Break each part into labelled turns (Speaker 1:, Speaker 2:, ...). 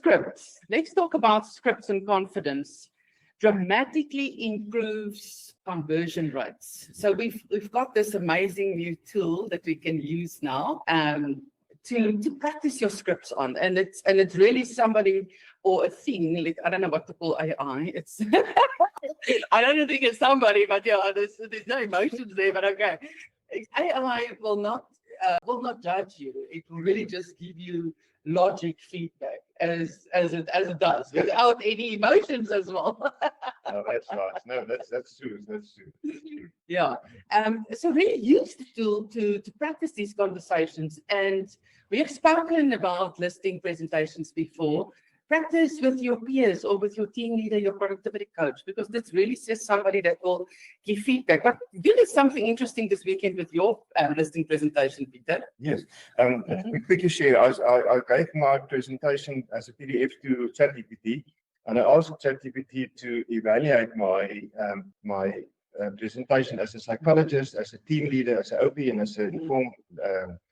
Speaker 1: scripts. Let's talk about scripts and confidence. Dramatically improves conversion rates. So we've got this amazing new tool that we can use now to practice your scripts on, and it's really somebody or a thing. Like, I don't know what to call AI. It's I don't think it's somebody, but yeah, there's no emotions there. But okay, AI will not judge you. It will really just give you logic feedback as it does without any emotions as well.
Speaker 2: No, that's nice. No, that's true. That's true.
Speaker 1: Yeah. So really use the tool to practice these conversations. And we have spoken about listing presentations before. Practice with your peers or with your team leader, your productivity coach, because that's really just somebody that will give feedback. But you did something interesting this weekend with your listing presentation, Peter.
Speaker 2: Yes. Quickly share. I gave my presentation as a PDF to ChatGPT, and I asked ChatGPT to evaluate my presentation as a psychologist, as a team leader, as an OP, and as an informed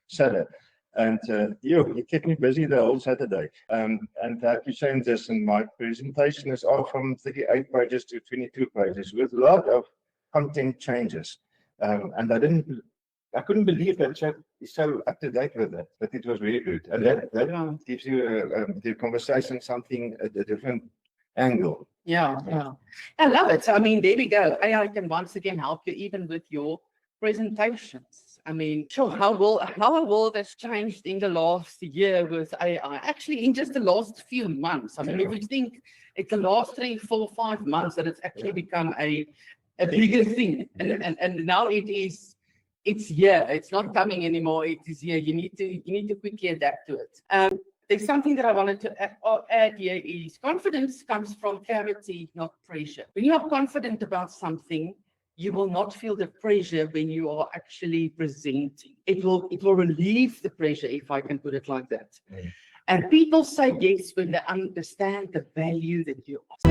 Speaker 2: seller. And it kept me busy the whole Saturday. And I have to change this, and my presentation is all from 38 pages to 22 pages with a lot of content changes. And I couldn't believe that Chat is so up to date with that, but it was really good. And that gives you the conversation something at a different angle.
Speaker 1: Yeah. I love it. So, I mean, there we go. AI can once again help you even with your presentations. I mean, sure, how our world has changed in the last year with AI. Actually, in just the last few months. I mean, if we think it's the last 3, 4, 5 months that it's actually become a bigger thing. And now it's here. It's not coming anymore. It is here. You need to quickly adapt to it. There's something that I wanted to add here is confidence comes from clarity, not pressure. When you are confident about something, you will not feel the pressure when you are actually presenting. It will relieve the pressure, if I can put it like that. And people say yes when they understand the value that you offer.